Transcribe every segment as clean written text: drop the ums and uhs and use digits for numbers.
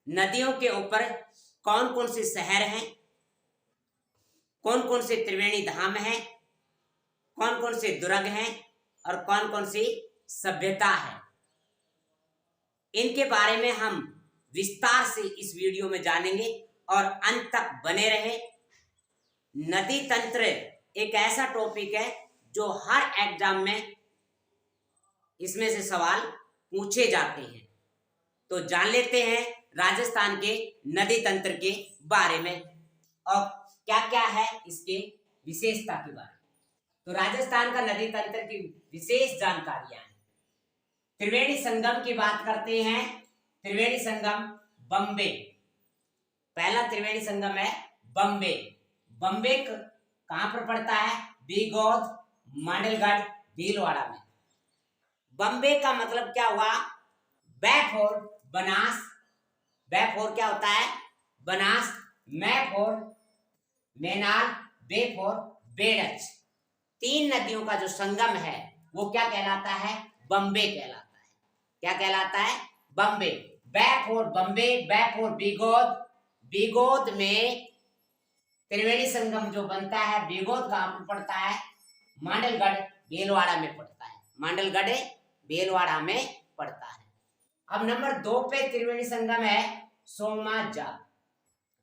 नदियों के ऊपर कौन कौन से शहर हैं, कौन कौन से त्रिवेणी धाम हैं, कौन कौन से दुर्ग हैं और कौन कौन सी सभ्यता है, इनके बारे में हम विस्तार से इस वीडियो में जानेंगे और अंत तक बने रहे। नदी तंत्र एक ऐसा टॉपिक है जो हर एग्जाम में इसमें से सवाल पूछे जाते हैं। तो जान लेते हैं राजस्थान के नदी तंत्र के बारे में और क्या क्या है इसके विशेषता के बारे में। तो राजस्थान का नदी तंत्र की विशेष जानकारियां हैं। त्रिवेणी संगम की बात करते हैं। त्रिवेणी संगम बम्बे, पहला त्रिवेणी संगम है बम्बे। बम्बे कहां पर पड़ता है? बीगोद, मांडलगढ़, भीलवाड़ा में। बम्बे का मतलब क्या हुआ? B for Banas, B for क्या होता है? Banas, M for Menal, B for Berach. तीन नदियों का जो संगम है वो क्या कहलाता है? बम्बे कहलाता है। क्या कहलाता है? बम्बे। बै फॉर बम्बे, बै फॉर बीगोद। बीगोद में त्रिवेणी संगम जो बनता है, बीगोद कहां पर पड़ता है? मांडलगढ़, भीलवाड़ा में पड़ता है। मांडलगढ़ भीलवाड़ा में पड़ता है। अब नंबर 2 पे त्रिवेणी संगम है सोमाजा।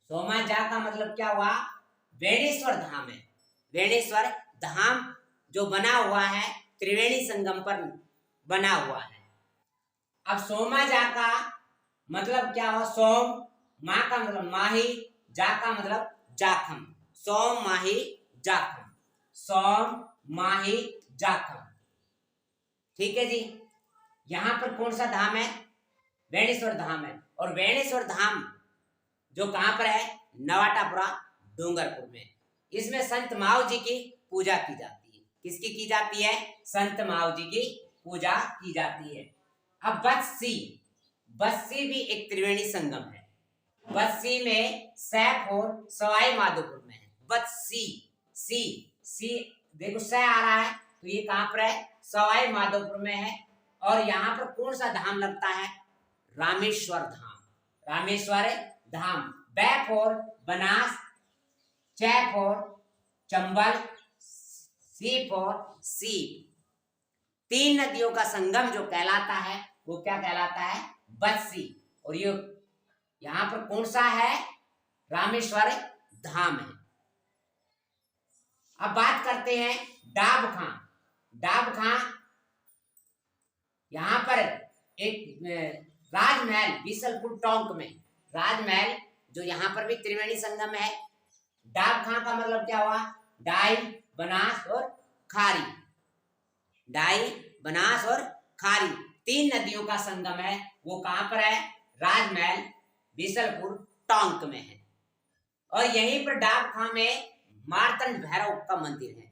सोमाजा का मतलब क्या हुआ? वेणेश्वर धाम है। वेणेश्वर धाम जो बना हुआ है त्रिवेणी संगम पर बना हुआ है। अब सोमाजा का मतलब क्या हुआ? सोम, माँ का मतलब माही, जा का मतलब जाखम। सोम माही जाखम, सोम माही जाखम। ठीक है जी। यहां पर कौन सा धाम है? वेणेश्वर धाम है। और वेणेश्वर धाम जो कहां पर है? नवाटापुरा, डूंगरपुर में। इसमें संत माऊ जी की पूजा की जाती है। किसकी की जाती है? संत माऊ जी की पूजा की जाती है। अब बस्सी, बस्सी भी एक त्रिवेणी संगम है। बस्सी में सैफ और सवाई माधोपुर में है। बस्सी, सी सी देखो स आ रहा है तो ये कहां पर है? सवाई माधोपुर में है। और यहाँ पर कौन सा धाम लगता है? रामेश्वर धाम। रामेश्वर धाम। बै फॉर बनास, च फॉर चंबल, सी फॉर सीप। तीन नदियों का संगम जो कहलाता है वो क्या कहलाता है? बस्सी। और ये यहां पर कौन सा है? रामेश्वर धाम है। अब बात करते हैं डाब खां। डाब खां यहां पर एक राजमहल, बीसलपुर टोंक में राजमहल जो यहां पर भी त्रिवेणी संगम है। डाब खां का मतलब क्या हुआ? डाई, बनास और खारी। डाई, बनास और खारी तीन नदियों का संगम है। वो कहां पर है? राजमहल, बीसलपुर टोंक में है। और यहीं पर डाब खां में मार्तंड भैरव का मंदिर है।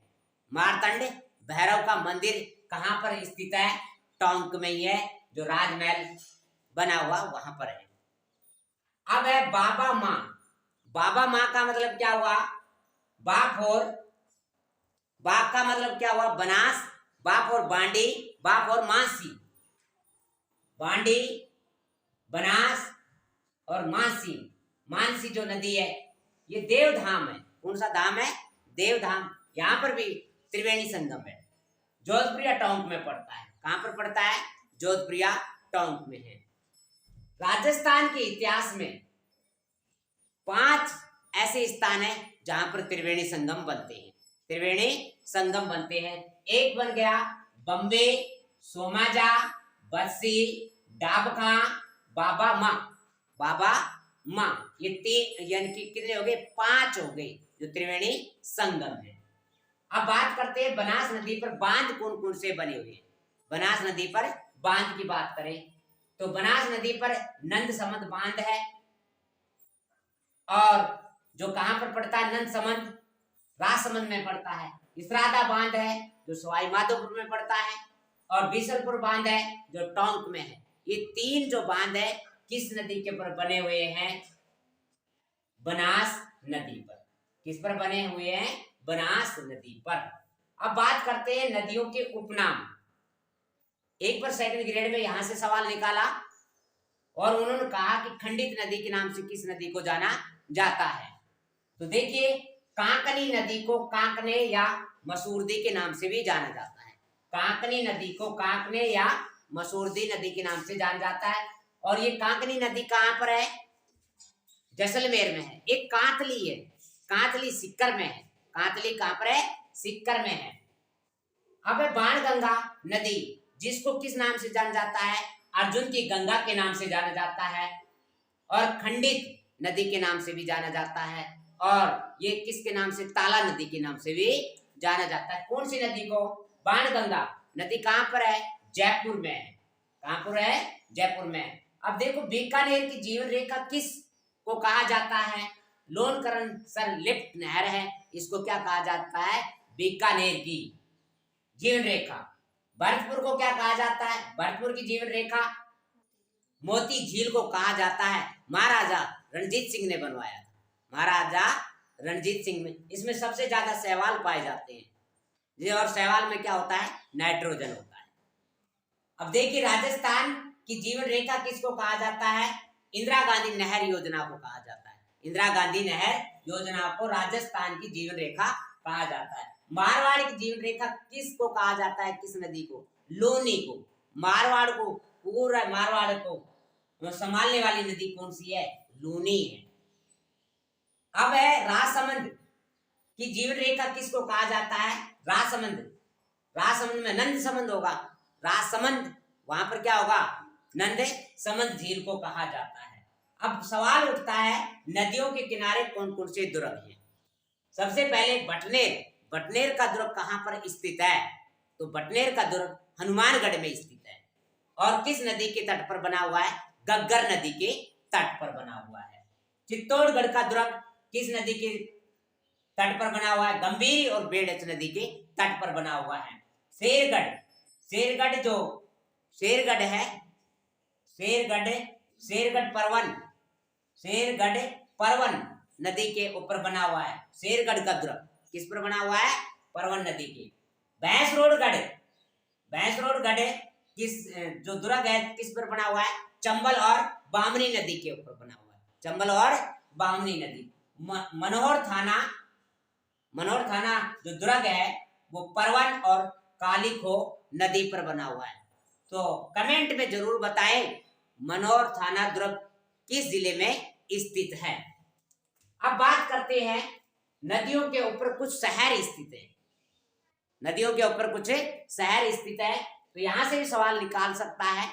मार्तंड भैरव का मंदिर कहां पर स्थित है? टोंक में ही है, जो राजमहल बना हुआ वहां पर है। अब है बाबा माँ। बाबा माँ का मतलब क्या हुआ? बाप और बाप का मतलब क्या हुआ? बनास, बाप और बांडी, बाप और मानसी। बांडी, बनास और मानसी। मानसी जो नदी है ये देवधाम है। कौन सा धाम है? देवधाम। यहाँ पर भी त्रिवेणी संगम है। जोधपुरिया टोंक में पड़ता है। कहां पर पड़ता है? जोधपुरिया टोंक में है। राजस्थान के इतिहास में 5 ऐसे स्थान है जहां पर त्रिवेणी संगम बनते हैं। त्रिवेणी संगम बनते हैं। एक बन गया बम्बे, सोमाजा, बस्सी, डाब खां, बाबा माँ। बाबा माँ ये 3 यानी कि कितने हो गए? 5 हो गए जो त्रिवेणी संगम है। अब बात करते हैं बनास नदी पर बांध कौन कौन से बने हुए हैं। बनास नदी पर बांध की बात करें तो बनास नदी पर नंदसमंद बांध है। और जो कहां पर पड़ता है? नंदसमंद राजसमंद में पड़ता है। इसरादा बांध है जो सवाई माधोपुर में पड़ता है। और बीसलपुर बांध है जो टोंक में है। ये 3 जो बांध है किस नदी के पर बने हुए हैं? बनास नदी पर। किस पर बने हुए हैं? बनास नदी पर। अब बात करते हैं नदियों के उपनाम। एक बार सेकंड ग्रेड में यहां से सवाल निकाला और उन्होंने कहा कि खंडित नदी के नाम से किस नदी को जाना जाता है? तो देखिए, कांकनी नदी को कांकने या मसूरदी के नाम से भी जाना जाता है। कांकनी नदी को कांकने या मसूरदी नदी के नाम से जाना जाता है। और ये कांकनी नदी कहाँ पर है? जैसलमेर में है। एक कांतली है, कांतली सिक्कर में है। कांतली कहाँ पर है? सिक्कर में है। अब है बाणगंगा नदी, जिसको किस नाम से जाना जाता है? अर्जुन की गंगा के नाम से जाना जाता है। और खंडित नदी के नाम से भी जाना जाता है। और ये किसके नाम से? ताला नदी के नाम से भी जाना जाता है। कौन सी नदी को? बाणगंगा नदी कहाँ पर है? जयपुर में है। कहाँ पर है? जयपुर में। अब देखो, बीकानेर की जीवन रेखा किस को कहा जाता है? लोनकरण सर लिफ्ट नहर है, इसको क्या कहा जाता है? बीकानेर की जीवन रेखा। भरतपुर को क्या कहा जाता है? भरतपुर की जीवन रेखा मोती झील को कहा जाता है। महाराजा रणजीत सिंह ने बनवाया था। महाराजा रणजीत सिंह में इसमें सबसे ज्यादा शैवाल पाए जाते हैं जी। और शैवाल में क्या होता है? नाइट्रोजन होता है। अब देखिए, राजस्थान की जीवन रेखा किसको कहा जाता है? इंदिरा गांधी नहर योजना को कहा जाता है। इंदिरा गांधी नहर योजना को राजस्थान की जीवन रेखा कहा जाता है। मारवाड़ की जीवन रेखा किसको कहा जाता है? किस नदी को? लोनी को। मारवाड़ को, पूरा मारवाड़ को संभालने वाली नदी कौन सी है? लूनी है। अब है राजसमंद की जीवन रेखा किसको कहा जाता है? राजसमंद। राजसमंद में नंद समंद होगा। राजसमंद, वहां पर क्या होगा? नंद समंद झील को कहा जाता है। अब सवाल उठता है, नदियों के किनारे कौन कौन से दुर्ग हैं? सबसे पहले बटनेर। बटनेर का दुर्ग कहाँ पर स्थित है? तो बटनेर का दुर्ग हनुमानगढ़ में स्थित है। और किस नदी के तट पर बना हुआ है? गग्गर नदी के तट पर बना हुआ है। चित्तौड़गढ़ का दुर्ग किस नदी के तट पर बना हुआ है? गंभीर और बेड़च नदी के तट पर बना हुआ है। शेरगढ़, शेरगढ़ जो शेरगढ़ है, शेरगढ़ परवन, शेरगढ़ परवन नदी के ऊपर बना हुआ है। शेरगढ़ का दुर्ग किस पर बना हुआ है? परवन नदी के। भैंसरोडगढ़, भैंसरोडगढ़ किस जो दुर्ग है किस पर बना हुआ है? चंबल और बामनी नदी के ऊपर बना हुआ है। चंबल और बामनी नदी। मनोहर थाना, मनोहर थाना जो दुर्ग है वो परवन और कालीखो नदी पर बना हुआ है। तो कमेंट में जरूर बताएं मनोहर थाना दुर्ग किस जिले में स्थित है। अब बात करते हैं, नदियों के ऊपर कुछ शहर स्थित है। नदियों के ऊपर कुछ शहर स्थित है, तो यहां से भी सवाल निकाल सकता है।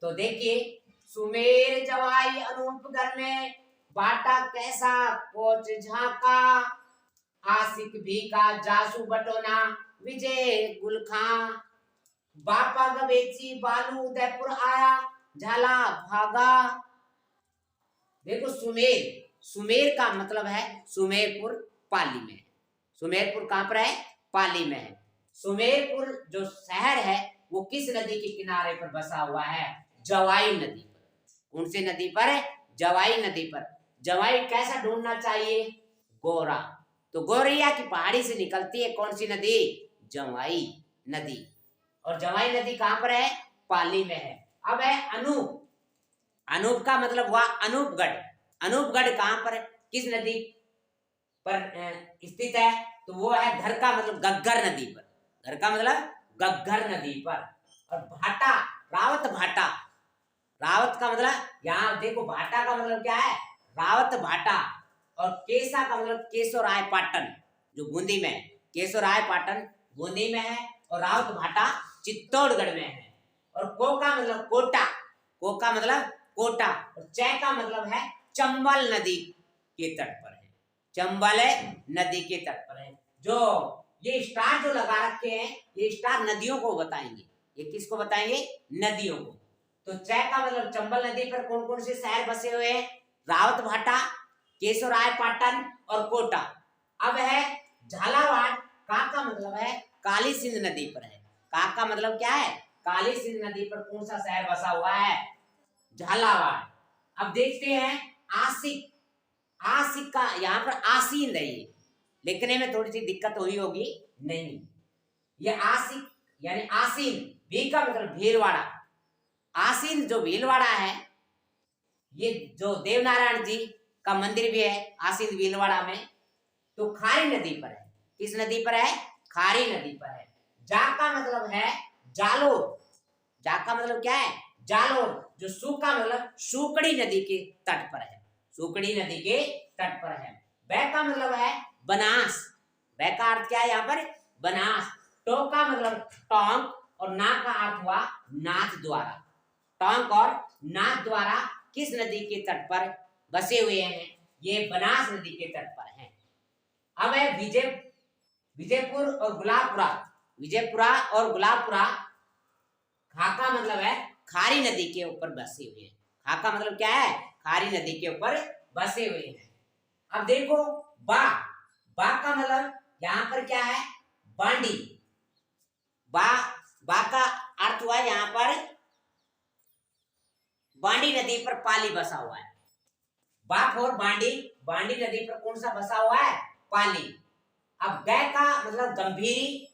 तो देखिए, सुमेर जवाई अनूपगढ़ में बाटा कैसा कोच झाका, आशिक भी का जासू बटोना विजय गुलखा, बापा गवेची बालू उदयपुर आया झाला भागा। देखो, सुमेर, सुमेर का मतलब है सुमेरपुर पाली में। सुमेरपुर कहां पर है? पाली में है। सुमेरपुर जो शहर है वो किस नदी के किनारे पर बसा हुआ है? जवाई नदी पर। कौन सी नदी पर है? जवाई नदी पर। जवाई कैसा ढूंढना चाहिए? गोरा। तो गोरिया की पहाड़ी से निकलती है कौन सी नदी? जवाई नदी। और जवाई नदी कहां पर है? पाली में है। अब है अनूप। अनूप का मतलब हुआ अनूपगढ़। अनूपगढ़ कहां पर है? किस नदी पर स्थित है? तो वो है घर का मतलब गग्गर नदी पर। घर का मतलब गग्गर नदी पर। और भाटा, रावत भाटा, रावत का मतलब यहाँ देखो, भाटा का मतलब क्या है? रावत भाटा। और केसा का मतलब केशोराय पाटन जो बूंदी में है। केशोराय पाटन बूंदी में है और रावत भाटा चित्तौड़गढ़ में है। और को का मतलब कोटा, को का मतलब कोटा। और च का मतलब है चंबल नदी के तट पर है। चंबल नदी के तट पर है। जो ये स्टार जो लगा रखे हैं, ये स्टार नदियों को बताएंगे। ये किसको बताएंगे? नदियों को। तो च का मतलब चंबल नदी पर कौन कौन से शहर बसे हुए हैं? रावत भाटा, केशोराय पाटन और कोटा। अब है झालावाड़। का मतलब है काली सिंध नदी पर है। का मतलब क्या है? काली सिंध नदी पर कौन सा शहर बसा हुआ है? झालावाड़। अब देखते हैं आशिक। आशिक का यहाँ पर आसीन है, ये लिखने में थोड़ी सी दिक्कत हुई होगी। नहीं, ये आशिक यानी आसीन। भी का मतलब भीलवाड़ा। आसीन जो भीलवाड़ा है ये जो देवनारायण जी का मंदिर भी है आसिंद भीलवाड़ा में, तो खारी नदी पर है। किस नदी पर है? खारी नदी पर है। जा का मतलब है जालोर। जा का मतलब क्या है? जालोर। जो सू का मतलब सूकड़ी नदी के तट पर है। सूकड़ी नदी के तट पर है। बै का मतलब है बनास। बै का अर्थ क्या है यहाँ पर? बनास। टो का मतलब टोंक और ना का अर्थ हुआ नाथ द्वारा। टोंक और नाथ द्वारा किस नदी के तट पर बसे हुए हैं? ये बनास नदी के तट पर हैं। अब है विजयपुर और गुलाबपुरा। विजयपुरा और गुलाबपुरा खा का मतलब है खारी नदी के ऊपर बसे हुए हैं। खा का मतलब क्या है? खारी नदी के ऊपर बसे हुए हैं। अब देखो बा। बा का मतलब यहाँ पर क्या है? बांडी। बा का अर्थ हुआ यहाँ पर बांडी नदी पर पाली बसा हुआ है। बाप और बांडी, बांडी नदी पर कौन सा बसा हुआ है? पाली। अब गै का मतलब गंभीरी।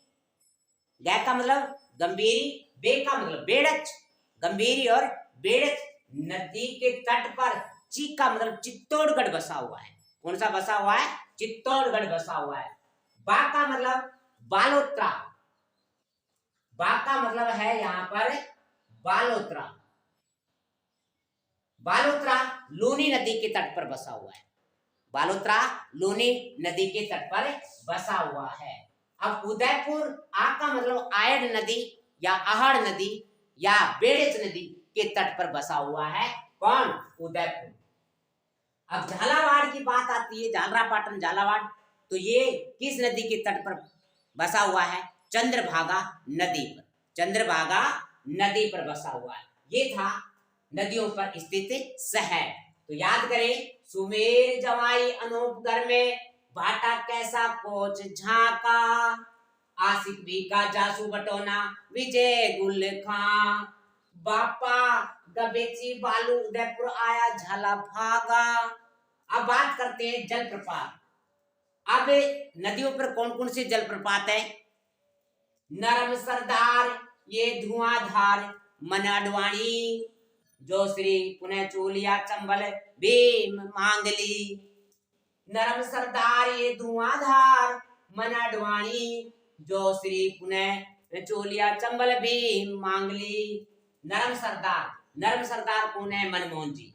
गै का मतलब गंभीरी। बे का मतलब बेड़च। गंभीरी और बेड़च नदी के तट पर ची का मतलब चित्तौड़गढ़ बसा हुआ है। कौन सा बसा हुआ है? चित्तौड़गढ़ बसा हुआ है। बा का मतलब बालोत्रा। बा का मतलब है यहाँ पर बालोत्रा। बालोत्रा लूनी नदी के तट पर बसा हुआ है। बालोत्रा लूनी नदी के तट पर बसा हुआ है। अब उदयपुर आ का मतलब आयड़ नदी या आहड़ नदी या बेड़च नदी के तट पर बसा हुआ है। कौन? उदयपुर। अब झालावाड़ की बात आती है, झालरापाटन झालावाड़, तो ये किस नदी के तट पर बसा हुआ है? चंद्रभागा नदी पर। चंद्रभागा नदी पर बसा हुआ है। ये था नदियों पर स्थित शहर। तो याद करें, सुमेर जवाई अनूपगढ़ में भाटा कैसा कोच झांका, आशिक भी का जासू बटोना विजय गुल खां, बापा गबेची बालू उदयपुर आया झाला भागा। अब बात करते हैं जलप्रपात। अब नदियों पर कौन कौन से जलप्रपात है? नरम सरदार, ये धुआंधार, मन अडवाणी, जो श्री पुनः चोलिया चंबल भीम मांगली। नरम सरदार ये धुआंधार, मन अडवाणी, जो श्री पुनः चोलिया चंबल भीम मांगली। नरम सरदार, नरम सरदार कौन है? मनमोहन जी।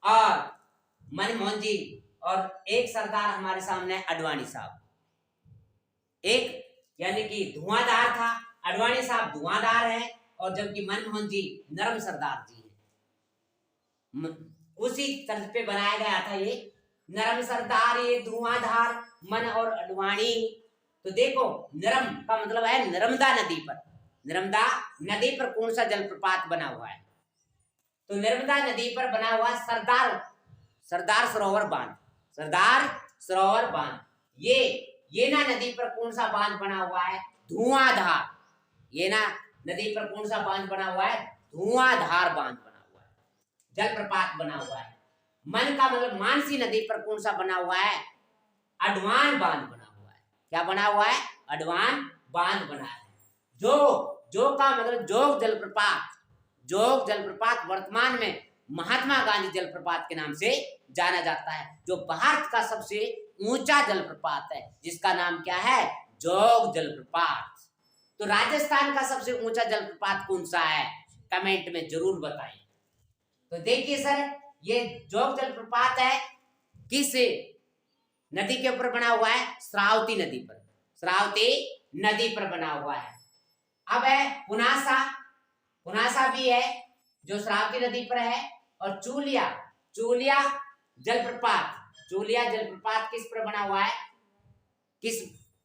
और मनमोहन जी और एक सरदार हमारे सामने अडवाणी साहब। एक यानी कि धुआंधार था, अडवाणी साहब धुआंधार है, और जबकि मनमोहन जी नरम सरदार जी हैं। उसी तर्ज पे बनाया गया था ये नरम सरदार ये धुआंधार, मन और अडवाणी। तो देखो नरम का मतलब है नर्मदा नदी पर। नर्मदा नदी पर कौन सा जलप्रपात बना हुआ है? तो नर्मदा नदी पर बना हुआ सरदार सरोवर बांध। सरदार सरोवर बांध। ये येना नदी पर कौन सा बांध बना हुआ है? धुआंधार। येना नदी पर कौन सा बांध बना हुआ है? धुआंधार बांध बना हुआ है, जलप्रपात बना हुआ है। मन का मतलब मानसी नदी पर कौन सा बना हुआ है? अडवान बांध बना हुआ है। क्या बना हुआ है? अडवान बांध बना है। जो का मतलब जोग जलप्रपात। जोग जलप्रपात वर्तमान में महात्मा गांधी जलप्रपात के नाम से जाना जाता है, जो भारत का सबसे ऊंचा जलप्रपात है, जिसका नाम क्या है? जोग जलप्रपात। तो राजस्थान का सबसे ऊंचा जलप्रपात कौन सा है? कमेंट में जरूर बताएं। तो देखिए सर, ये जोग जलप्रपात है किस नदी के ऊपर बना हुआ है? श्रावती नदी पर। श्रावती नदी पर बना हुआ है। अब है पुनासा। पुनासा भी है जो श्रावती नदी पर है। और चूलिया जलप्रपात। चूलिया जलप्रपात किस पर बना हुआ है?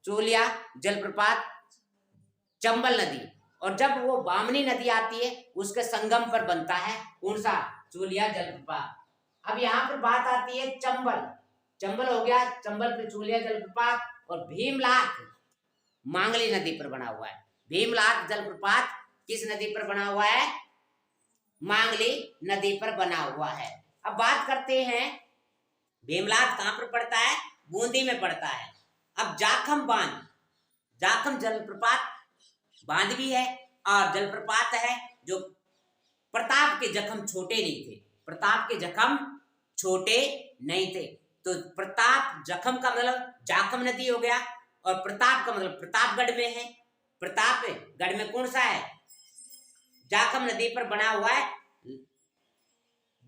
चूलिया जलप्रपात चंबल नदी, और जब वो बामनी नदी आती है उसके संगम पर बनता है कौन सा? चूलिया जलप्रपात। अब यहाँ पर बात आती है चंबल हो गया, चंबल पे चूलिया जलप्रपात। और भीमलात मांगली नदी पर बना हुआ है। भीमलात जलप्रपात किस नदी पर बना हुआ है? मांगली नदी पर बना हुआ है। अब बात करते हैं भीमलात कहां पर पड़ता है? बूंदी में पड़ता है। अब जाखम बांध, जाखम जलप्रपात बांध भी है और जलप्रपात है, जो प्रताप के जख्म छोटे नहीं थे, प्रताप के जख्म छोटे नहीं थे। तो प्रताप जख्म का मतलब जाखम नदी हो गया, और प्रताप का मतलब प्रतापगढ़ में है। प्रतापगढ़ में कौन सा है? जाखम नदी पर बना हुआ है,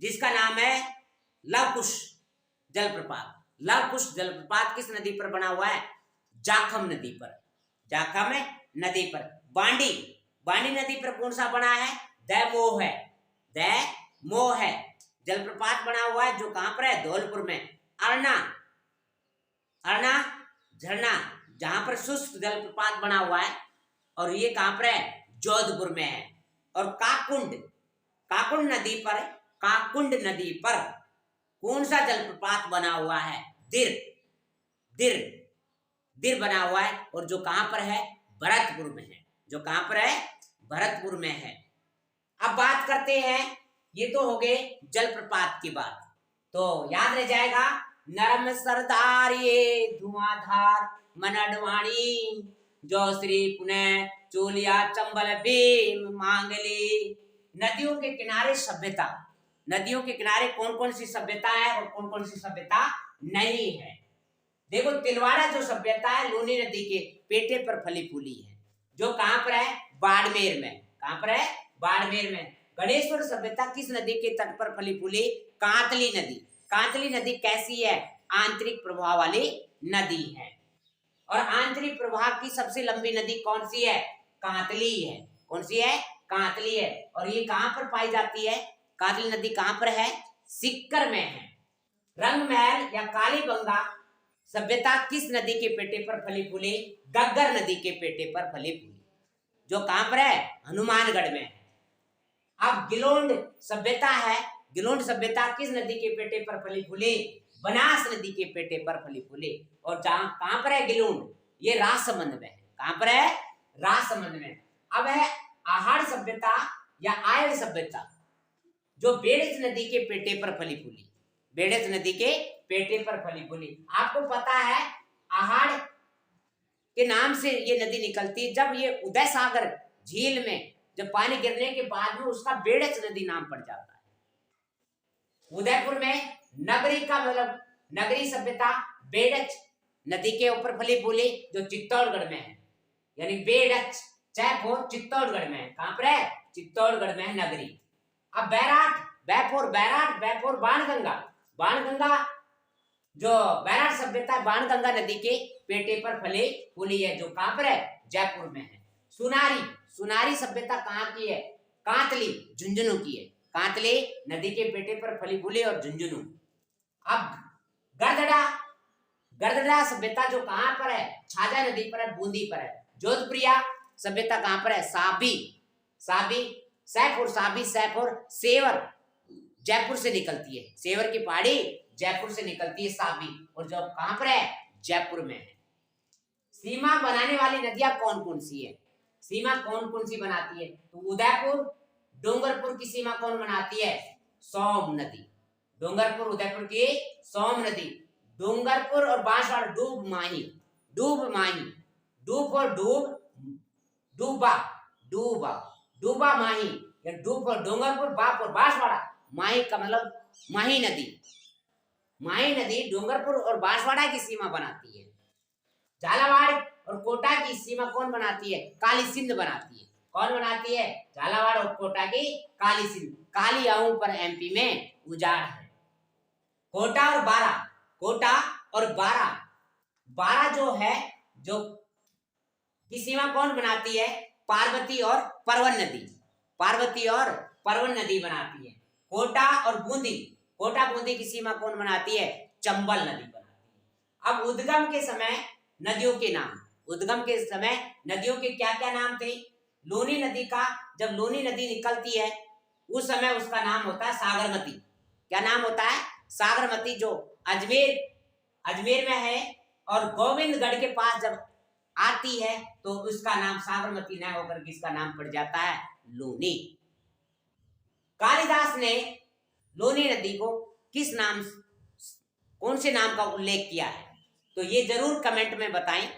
जिसका नाम है लवकुश जलप्रपात। लवकुश जलप्रपात किस नदी पर बना हुआ है? जाखम नदी पर। जाखम नदी पर। बांडी नदी पर कौन सा बना है? दैमोह है। दैमोह है जलप्रपात बना हुआ है, जो कहां पर है? धौलपुर में। अरना झरना जहां पर शुष्क जलप्रपात बना हुआ है, और ये कहां पर है? जोधपुर में है। और काकुंड नदी पर कौन सा जलप्रपात बना हुआ है? दिर बना हुआ है, और जो कहां पर है? भरतपुर में है। जो कहां पर है? भरतपुर में है। अब बात करते हैं, ये तो हो गए जलप्रपात की बात, तो याद रह जाएगा, नरम सरदार ये धुआंधार मन अडवाणी, जो श्री पुनः चोलिया चंबल भीम मांगली। नदियों के किनारे सभ्यता। नदियों के किनारे कौन कौन सी सभ्यता है और कौन कौन सी सभ्यता नहीं है? देखो, तिलवाड़ा जो सभ्यता है लूनी नदी के पेटे पर फली फूली है, जो कहां पर है? बाड़मेर में। कहां पर है? बाड़मेर में। गणेश्वर सभ्यता किस नदी के तट पर फली फूली? कांतली नदी। कांतली नदी कैसी है? आंतरिक प्रवाह वाली नदी है। और आंतरिक प्रवाह की सबसे लंबी नदी कौन सी है? कांतली है। कौन सी है? कांतली है। और ये कहां पर पाई जाती है? कांतली नदी कहां पर है? सिक्कर में है। रंगमहल या कालीबंगा सभ्यता किस नदी के पेटे पर फली फूली? गग्गर नदी के पेटे पर फली फूली, जो कहां पर है? हनुमानगढ़ में है। अब गिलोंड सभ्यता है। गिलोंड सभ्यता किस नदी के पेटे पर फली फूली? बनास नदी के पेटे पर फली फूली। और जहां कहां पर है गिलोंड? ये राजसमंद में है। कहां पर है? राजसमंद में। अब है आहार सभ्यता या आयड़ सभ्यता, जो बेड़च नदी के पेटे पर फली फूली। बेड़च नदी के पेटे पर फली फूली। आपको पता है आहाड़ के नाम से ये नदी निकलती है, जब ये उदय सागर झील में जब पानी गिरने के बाद में उसका बेड़च नदी नाम पड़ जाता है। उदयपुर में नगरी का मतलब नगरी सभ्यता बेड़च नदी के ऊपर फली फूली, जो चित्तौड़गढ़ में है। यानी बेड़च जयपुर चित्तौड़गढ़ में है। कहां पर है? चित्तौड़गढ़ में है नगरी। अब बैराट बाणगंगा जो बैराट सभ्यता बाणगंगा नदी के पेटे पर फली फूली है, जो कहां पर है? जयपुर में है। सुनारी सभ्यता कहां की है? कांतली झुंझुनू की है। कांतली नदी के पेटे पर फली फूली और झुंझुनू। अब गरदड़ा सभ्यता जो कहां पर है? छाजा नदी पर है, बूंदी पर है। जोधपुरिया सभ्यता कहां पर है? सैफुर सेवर जयपुर से निकलती है। सेवर की पहाड़ी जयपुर से निकलती है साबी, और जो कहां पर है? जयपुर में है। सीमा बनाने वाली नदियां कौन कौन सी है? सीमा कौन कौन सी बनाती है? तो उदयपुर डूंगरपुर की सीमा कौन बनाती है? सोम नदी। डूंगरपुर उदयपुर की सोम नदी। डूंगरपुर और बांसवाड़ा डूब माही डूब और डूबा माही, या डूब और डूंगरपुर, बाप और बांसवाड़ा। माही का मतलब माही नदी डूंगरपुर और बांसवाड़ा की सीमा बनाती है। झालावाड़ और कोटा की सीमा कौन बनाती है? काली सिंध बनाती है। कौन बनाती है? झालावाड़ और कोटा की काली सिंध। काली आऊ पर एमपी में उजाड़ है। कोटा और बारा जो है, जो की सीमा कौन बनाती है? पार्वती और परवन नदी बनाती है। कोटा बूंदी की सीमा कौन बनाती है? चंबल नदी बनाती है। अब उद्गम के समय नदियों के क्या क्या नाम थे? लूनी नदी का, जब लूनी नदी निकलती है उस समय उसका नाम होता है सागरमती। क्या नाम होता है? सागरमती, जो अजमेर में है। और गोविंदगढ़ के पास जब आती है तो उसका नाम सागरमती न होकर के इसका नाम पड़ जाता है लूनी। कालिदास ने लूनी नदी को कौन से नाम का उल्लेख किया है? तो ये जरूर कमेंट में बताएं।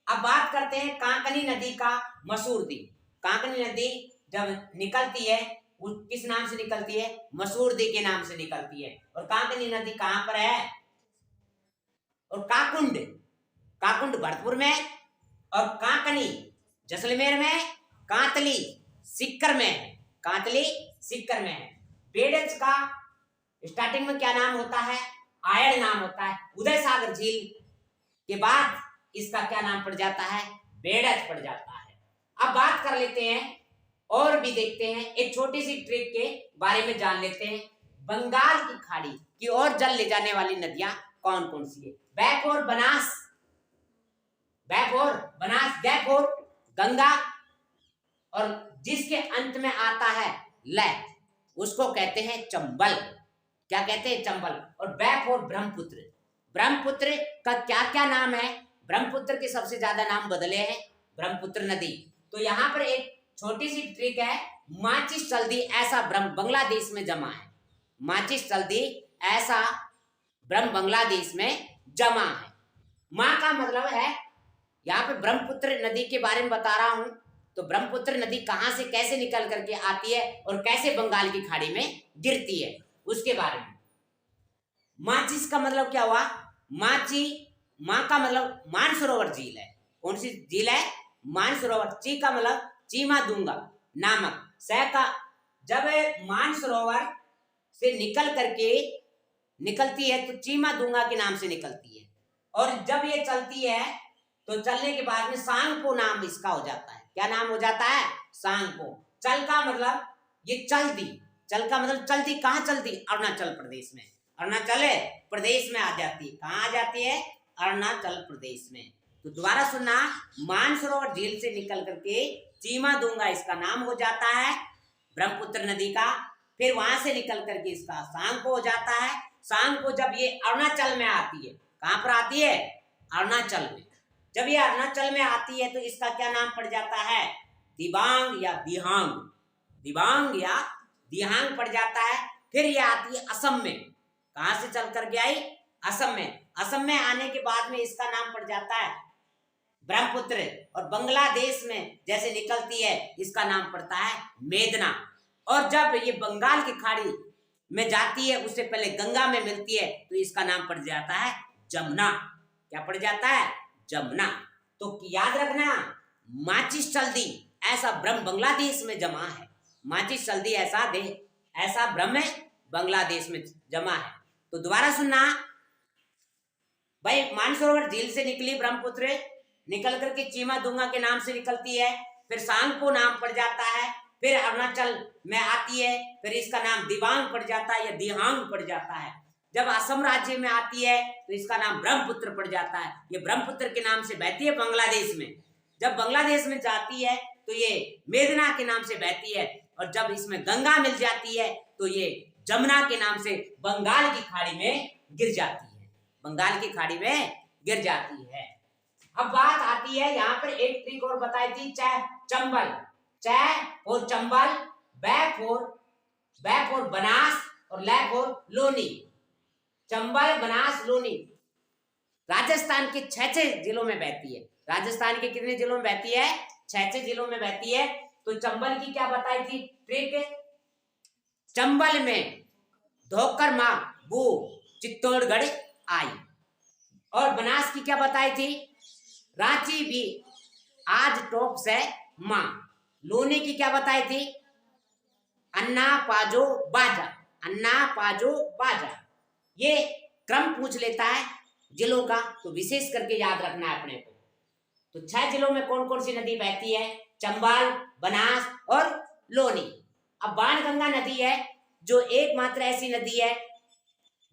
अब बात करते हैं कांकनी नदी का मशहूर द्वीप। कांकनी नदी जब निकलती है किस नाम से निकलती है? मसूरदी के नाम से निकलती है। और काकनी नदी कहां पर है? और काकुंड, काकुंड भरतपुर में, और काकनी जैसलमेर में, कांतली सीकर में है, कांतली सीकर में है। बेड़ज का स्टार्टिंग में क्या नाम होता है? आयड़ नाम होता है। उदय सागर झील के बाद इसका क्या नाम पड़ जाता है? बेड़ज पड़ जाता है। अब बात कर लेते हैं और भी देखते हैं, एक छोटी सी ट्रिक के बारे में जान लेते हैं। बंगाल की खाड़ी की ओर जल ले जाने वाली नदियां कौन कौन सी है? बैक और बनास, बैक और बनास, गैप और गंगा, और जिसके अंत में आता है ल, उसको कहते हैं चंबल। क्या कहते हैं? चंबल। और बैक और ब्रह्मपुत्र, ब्रह्मपुत्र का क्या क्या नाम है? ब्रह्मपुत्र के सबसे ज्यादा नाम बदले हैं ब्रह्मपुत्र नदी। तो यहाँ पर एक छोटी सी ट्रिक है, माचिस चल्दी ऐसा ब्रह्म बांग्लादेश में जमा है, माचिस चल्दी ऐसा ब्रह्म बांग्लादेश में जमा है। माँ का मतलब है, यहाँ पे ब्रह्मपुत्र नदी के बारे में बता रहा हूं, तो ब्रह्मपुत्र नदी कहां से कैसे निकल करके आती है और कैसे बंगाल की खाड़ी में गिरती है उसके बारे में। माचिस का मतलब क्या हुआ? माची, माँ का मतलब मानसरोवर झील है। कौन सी झील है? मानसरोवर। ची का मतलब चीमा दूंगा नामक। सह का, जब मानसरोवर से निकल करके निकलती है तो चीमा दूंगा के नाम से निकलती है, और जब ये चलती है तो चलने के बाद में सांगपो नाम इसका हो जाता है। क्या नाम हो जाता है? सांगपो। चल का मतलब ये चल दी, चल का मतलब चलती कहाँ चलती? अरुणाचल प्रदेश में, अरुणाचल प्रदेश में आ जाती है। कहाँ आ जाती है? अरुणाचल प्रदेश में। तो दोबारा सुनना, मानसरोवर झील से निकल करके चीमा दूंगा इसका नाम हो जाता है ब्रह्मपुत्र नदी का। फिर वहां से निकल करके इसका सांगपो हो जाता है। सांगपो जब ये अरुणाचल में आती है, कहां पर आती है? अरुणाचल में। जब ये अरुणाचल में आती है तो इसका क्या नाम पड़ जाता है? दिबांग या दिहांग, दिबांग या दिहांग पड़ जाता है। फिर ये आती है असम में। कहां से चल करके आई? असम में। असम में आने के बाद में इसका नाम पड़ जाता है ब्रह्मपुत्र। और बांग्लादेश में जैसे निकलती है इसका नाम पड़ता है मेदना। और जब ये बंगाल की खाड़ी में जाती है, उससे पहले गंगा में मिलती है, तो इसका नाम पड़ जाता है जमुना। क्या पड़ जाता है? जमुना। तो याद रखना, माचिस चल्दी ऐसा ब्रह्म बांग्लादेश में जमा है, माचिस चल्दी ऐसा ब्रह्म बांग्लादेश में जमा है। तो दोबारा सुनना भाई, मानसरोवर झील से निकली ब्रह्मपुत्र, निकल करके चीमा दूंगा के नाम से निकलती है, फिर सांगपो नाम पड़ जाता है, फिर अरुणाचल में आती है, फिर इसका नाम दिबांग पड़ जाता है या दिहांग पड़ जाता है। जब असम राज्य में आती है तो इसका नाम ब्रह्मपुत्र पड़ जाता है। ये ब्रह्मपुत्र के नाम से बहती है बांग्लादेश में। जब बांग्लादेश में जाती है तो ये मेदना के नाम से बहती है, और जब इसमें गंगा मिल जाती है तो ये जमुना के नाम से बंगाल की खाड़ी में गिर जाती है, बंगाल की खाड़ी में गिर जाती है। अब बात आती है, यहाँ पर एक ट्रिक और बताई थी, चंबल, और चंबल, बैफ और बनास, और लैफ और लोनी। चंबल, बनास, लोनी राजस्थान के 6 जिलों में बहती है। राजस्थान के कितने जिलों में बहती है? 6 जिलों में बहती है। तो चंबल की क्या बताई थी ट्रिक? चंबल में धोकर मां बू चित्तौड़गढ़ आई। और बनास की क्या बताई थी? रांची भी आज टॉप से मां। लोनी की क्या बताई थी? अन्ना पाजो बाजा, अन्ना पाजो बाजा। ये क्रम पूछ लेता है जिलों का, तो विशेष करके याद रखना है अपने को। तो 6 जिलों में कौन कौन सी नदी बहती है? चंबल, बनास और लोनी। अब बाणगंगा नदी है जो एकमात्र ऐसी नदी है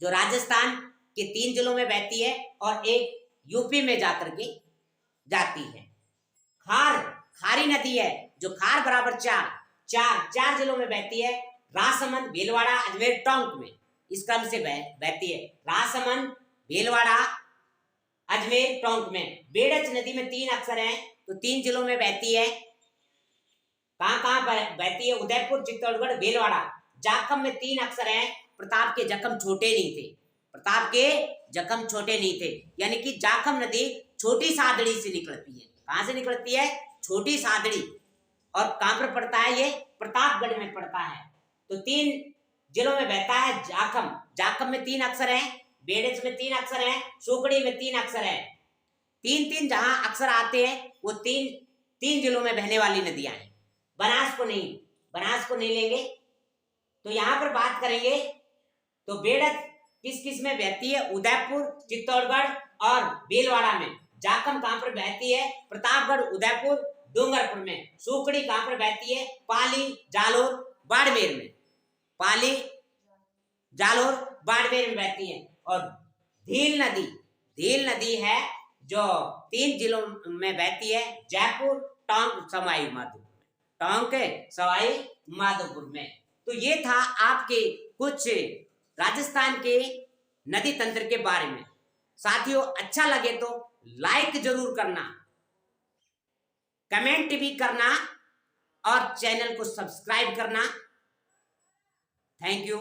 जो राजस्थान के 3 जिलों में बहती है और एक यूपी में जाकर के जाती है। खारी नदी है जो खार बराबर 4 जिलों में बहती है। राजसमंद, भीलवाड़ा, अजमेर, टोंक में इस क्रम से बहती है। राजसमंद, भीलवाड़ा, अजमेर, टोंक में। बेड़च नदी में 3 अक्षर हैं तो 3 जिलों में बहती है। कहाँ बहती है? उदयपुर, चित्तौड़गढ़, भीलवाड़ा। जाखम में 3 अक्षर हैं। प्रताप के जख्म छोटे नहीं थे, प्रताप के जख्म छोटे नहीं थे, यानी कि जाखम नदी छोटी सादड़ी से निकलती है। कहाँ से निकलती है? छोटी सादड़ी। और कहाँ पर पड़ता है ये? प्रतापगढ़ में पड़ता है। तो 3 जिलों में बहता है जाखम। जाखम में 3 अक्षर हैं, बेड़ज में 3 अक्षर हैं, सुकड़ी में 3 अक्षर हैं। 3-3 जहां अक्षर आते हैं वो 3 जिलों में बहने वाली नदियां हैं। बनास को नहीं लेंगे। तो यहां पर बात करेंगे तो बेड़ज किस किस में बहती है? उदयपुर, चित्तौड़गढ़ और भीलवाड़ा में। जाखम कहां पर बहती है? प्रतापगढ़, उदयपुर, डूंगरपुर में। सुकड़ी कहां पर बहती है? पाली, जालोर, बाड़मेर में। पाली, जालोर, बाड़मेर में बहती है। और धील नदी है जो 3 जिलों में बहती है, जयपुर, टोंक, सवाई माधोपुर में। तो ये था आपके कुछ राजस्थान के नदी तंत्र के बारे में। साथियों, अच्छा लगे तो लाइक जरूर करना, कमेंट भी करना और चैनल को सब्सक्राइब करना। Thank you.